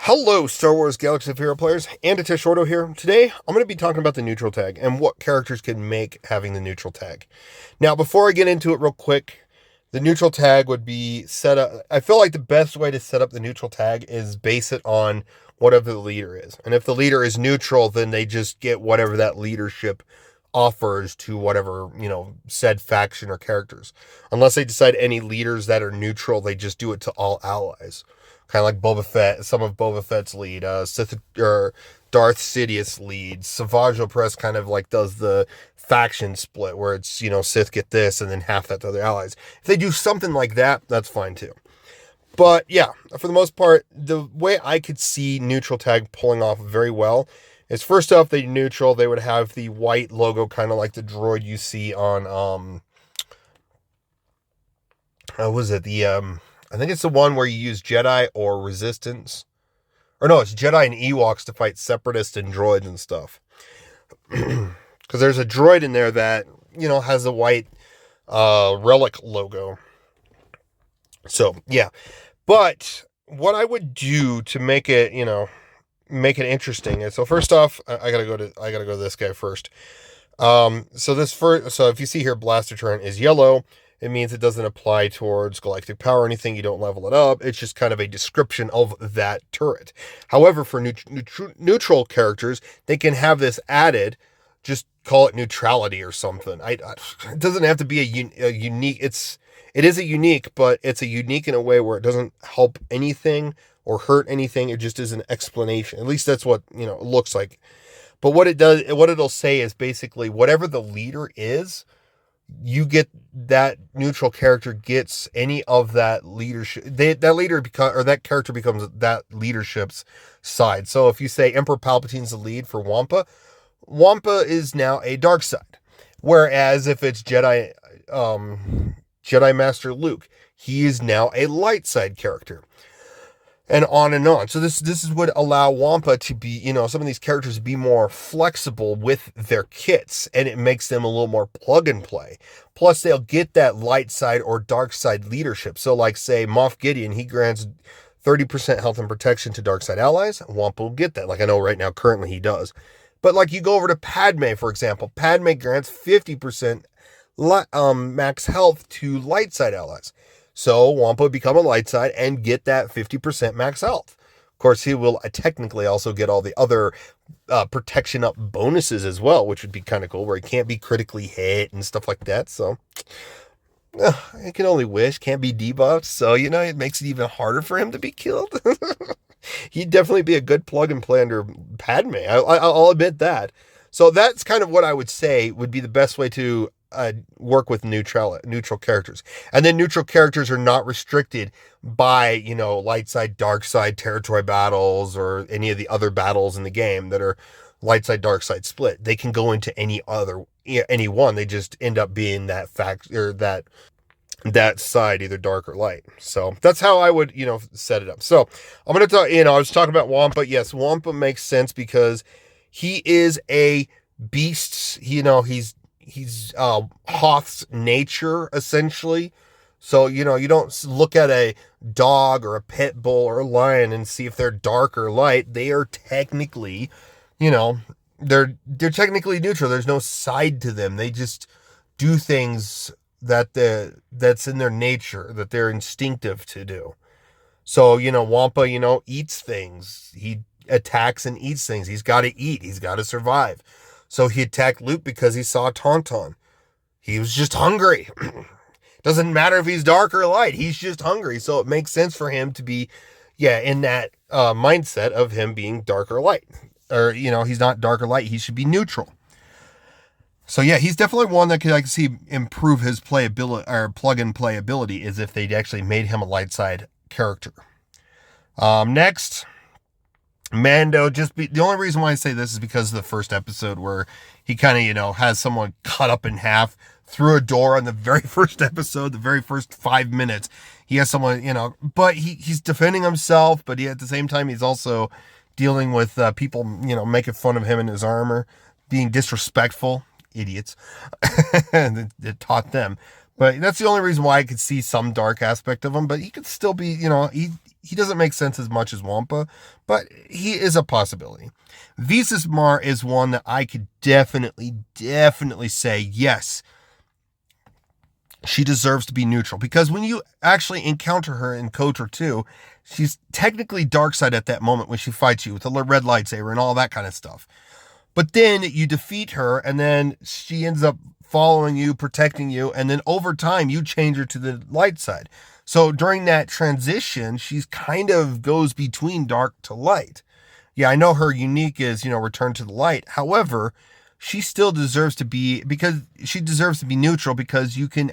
Hello, Star Wars Galaxy of Hero players, and it's Shorto here. Today, I'm going to be talking about the neutral tag and what characters can make having the neutral tag. Now, before I get into it real quick, the neutral tag would be set up. I feel like the best way to set up the neutral tag is base it on whatever the leader is. And if the leader is neutral, then they just get whatever that leadership offers to whatever, said faction or characters. Unless they decide any leaders that are neutral, they just do it to all allies. Kind of like Boba Fett, some of Boba Fett's lead, Sith or Darth Sidious leads. Savage Opress kind of like does the faction split where it's, Sith get this and then half that to other allies. If they do something like that, that's fine too. But yeah, for the most part, the way I could see neutral tag pulling off very well is first off, they neutral, they would have the white logo, kind of like the droid you see on, what was it? I think it's the one where you use Jedi or Resistance. Or no, it's Jedi and Ewoks to fight Separatists and droids and stuff. Because there's a droid in there that, has the white relic logo. So, yeah. But what I would do to make it, make it interesting is, so first off, I gotta go to this guy first. So if you see here, Blaster Turret is yellow. It means it doesn't apply towards galactic power or anything. You don't level it up. It's just kind of a description of that turret. However, for neutral characters, they can have this added. Just call it neutrality or something. It doesn't have to be a unique. It is a unique, but it's a unique in a way where it doesn't help anything or hurt anything. It just is an explanation. At least that's what it looks like. But what it'll say is basically whatever the leader is, you get that neutral character gets any of that leadership. That character becomes that leadership's side. So if you say Emperor Palpatine's the lead for Wampa, Wampa is now a dark side. Whereas if it's Jedi Master Luke, he is now a light side character. And on and on. So this would allow Wampa to be, some of these characters to be more flexible with their kits, and it makes them a little more plug and play. Plus, they'll get that light side or dark side leadership. So like, say, Moff Gideon, he grants 30% health and protection to dark side allies. Wampa will get that. Like I know right now, currently he does. But like you go over to Padme, for example, Padme grants 50% max health to light side allies. So Wampa would become a light side and get that 50% max health. Of course, he will technically also get all the other protection up bonuses as well, which would be kind of cool, where he can't be critically hit and stuff like that. So I can only wish. Can't be debuffed. So, it makes it even harder for him to be killed. He'd definitely be a good plug and play under Padme. I'll admit that. So that's kind of what I would say would be the best way to work with neutral characters. And then neutral characters are not restricted by, light side, dark side territory battles or any of the other battles in the game that are light side, dark side split. They can go into any one. They just end up being that fact or that side, either dark or light. So that's how I would, set it up. So I'm going to talk, I was talking about Wampa. Yes, Wampa makes sense because he is a beast. He's Hoth's nature, essentially. So, you don't look at a dog or a pit bull or a lion and see if they're dark or light. They are technically, they're technically neutral. There's no side to them. They just do things that's in their nature, that they're instinctive to do. So, Wampa, eats things. He attacks and eats things. He's got to eat. He's got to survive. So he attacked Luke because he saw Tauntaun. He was just hungry. Doesn't matter if he's dark or light. He's just hungry. So it makes sense for him to be, in that mindset of him being dark or light. Or, he's not dark or light. He should be neutral. So yeah, he's definitely one that I can see improve his playability or plug and play ability is if they actually made him a light side character. Next, Mando. The only reason why I say this is because of the first episode where he kind of, has someone cut up in half through a door on the very first episode, the very first 5 minutes. He has someone, but he's defending himself, but at the same time, he's also dealing with people, making fun of him and his armor, being disrespectful. Idiots. And it taught them. But that's the only reason why I could see some dark aspect of him. But he could still be, he doesn't make sense as much as Wampa, but he is a possibility. Visas Mar is one that I could definitely say, yes, she deserves to be neutral. Because when you actually encounter her in KOTOR 2, she's technically dark side at that moment when she fights you with the red lightsaber and all that kind of stuff. But then you defeat her, and then she ends up following you, protecting you, and then over time you change her to the light side. So during that transition, she's kind of goes between dark to light. Yeah, I know her unique is, return to the light. However, she still deserves to be, because she deserves to be neutral, because you can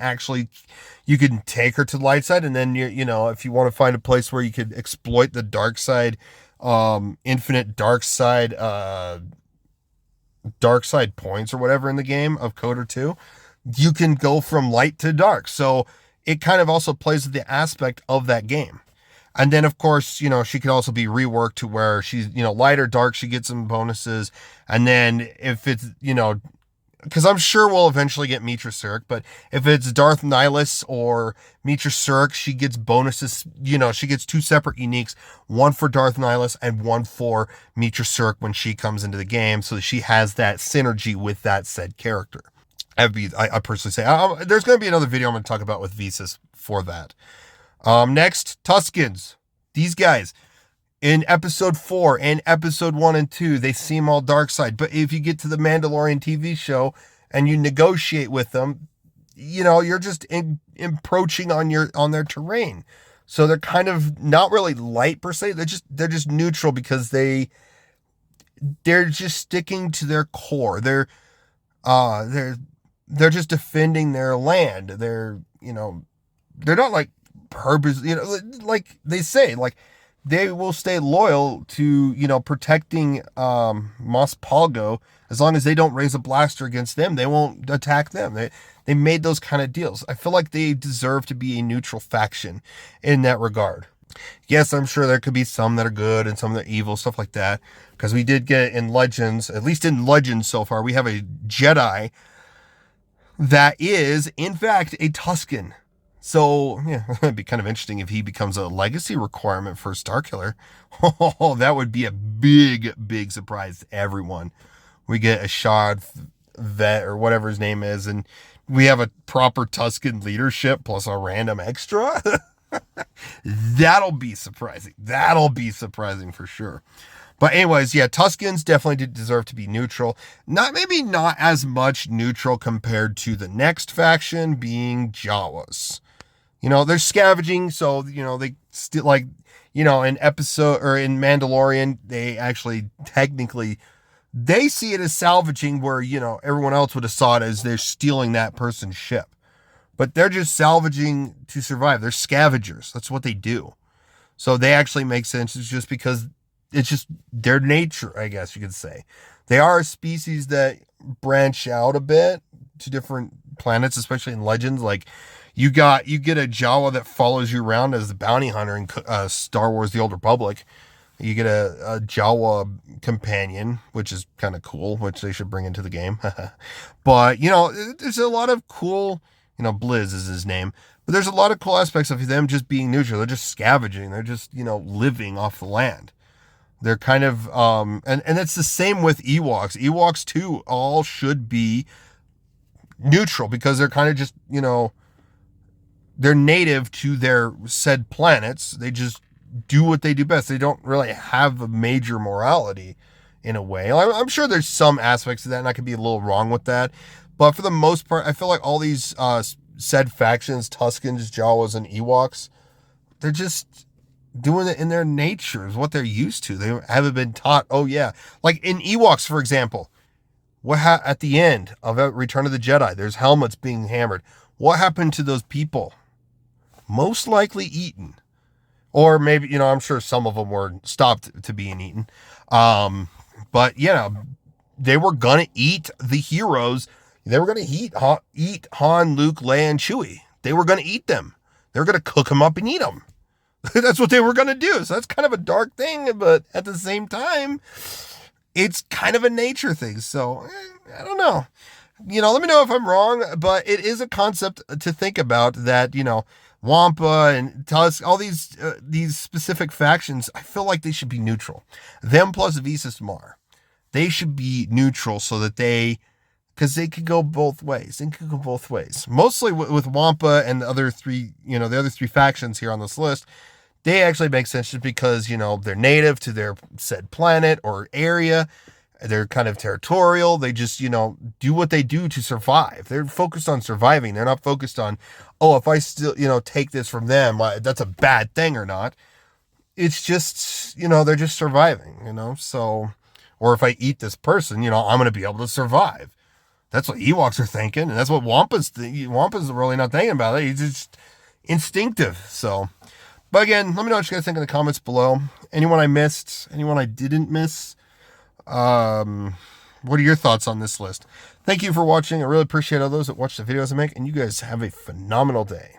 take her to the light side, and then if you want to find a place where you could exploit the dark side, infinite dark side points or whatever in the game of KOTOR 2, you can go from light to dark. So it kind of also plays with the aspect of that game. And then, of course, she could also be reworked to where she's, light or dark, she gets some bonuses. And then if it's, because I'm sure we'll eventually get Mitra Surik, but if it's Darth Nihilus or Mitra Surik, she gets bonuses, she gets 2 separate uniques, one for Darth Nihilus and one for Mitra Surik when she comes into the game, so that she has that synergy with that said character. I personally say, there's going to be another video I'm going to talk about with Visas for that. Next, Tuskens. These guys, in episode 4 and episode 1 and 2, they seem all dark side. But if you get to the Mandalorian TV show and you negotiate with them, you're just encroaching on their terrain. So they're kind of not really light per se. They're just neutral, because they're just sticking to their core. They're just defending their land. They're not like purpose, like they say, like they will stay loyal to, protecting Mos Pelgo. As long as they don't raise a blaster against them, they won't attack them. They made those kind of deals. I feel like they deserve to be a neutral faction in that regard. Yes, I'm sure there could be some that are good and some that are evil, stuff like that. Because we did get in Legends, at least in Legends so far, we have a Jedi that is, in fact, a Tusken. So, yeah, it'd be kind of interesting if he becomes a legacy requirement for Starkiller. Oh, that would be a big surprise to everyone. We get A'sharad Hett, or whatever his name is, and we have a proper Tusken leadership plus a random extra. That'll be surprising. That'll be surprising for sure. But anyways, yeah, Tuskens definitely deserve to be neutral. Maybe not as much neutral compared to the next faction being Jawas. They're scavenging, so, they still, like, in episode, or in Mandalorian, they actually technically, they see it as salvaging, where, everyone else would have saw it as they're stealing that person's ship. But they're just salvaging to survive. They're scavengers. That's what they do. So they actually make sense. It's just because it's just their nature, I guess you could say. They are a species that branch out a bit to different planets, especially in Legends. Like, you get a Jawa that follows you around as the bounty hunter in Star Wars The Old Republic. You get a Jawa companion, which is kind of cool, which they should bring into the game. But, there's a lot of cool, Blizz is his name. But there's a lot of cool aspects of them just being neutral. They're just scavenging. They're just, living off the land. They're kind of, and it's the same with Ewoks. Ewoks, too, all should be neutral, because they're kind of just, they're native to their said planets. They just do what they do best. They don't really have a major morality in a way. I'm sure there's some aspects of that, and I could be a little wrong with that. But for the most part, I feel like all these said factions, Tuskens, Jawas, and Ewoks, they're just doing it in their nature, is what they're used to. They haven't been taught, oh yeah. Like in Ewoks, for example, at the end of Return of the Jedi, there's helmets being hammered. What happened to those people? Most likely eaten. Or maybe, I'm sure some of them were stopped to being eaten. But, they were going to eat the heroes. They were going to eat Han, Luke, Leia, and Chewie. They were going to eat them. They were going to cook them up and eat them. That's what they were going to do. So that's kind of a dark thing, but at the same time, it's kind of a nature thing. So, I don't know. Let me know if I'm wrong, but it is a concept to think about that, Wampa and Tusk, all these specific factions, I feel like they should be neutral. Them plus V System R. They should be neutral so that because they could go both ways. They could go both ways. Mostly with Wampa and the other three factions here on this list, they actually make sense just because, they're native to their said planet or area. They're kind of territorial. They just, do what they do to survive. They're focused on surviving. They're not focused on, if I still, take this from them, that's a bad thing or not. It's just, they're just surviving, so, or if I eat this person, I'm going to be able to survive. That's what Ewoks are thinking. And that's what Wampa's really not thinking about it. He's just instinctive. So, but again, let me know what you guys think in the comments below. Anyone I missed, anyone I didn't miss. What are your thoughts on this list? Thank you for watching. I really appreciate all those that watch the videos I make, and you guys have a phenomenal day.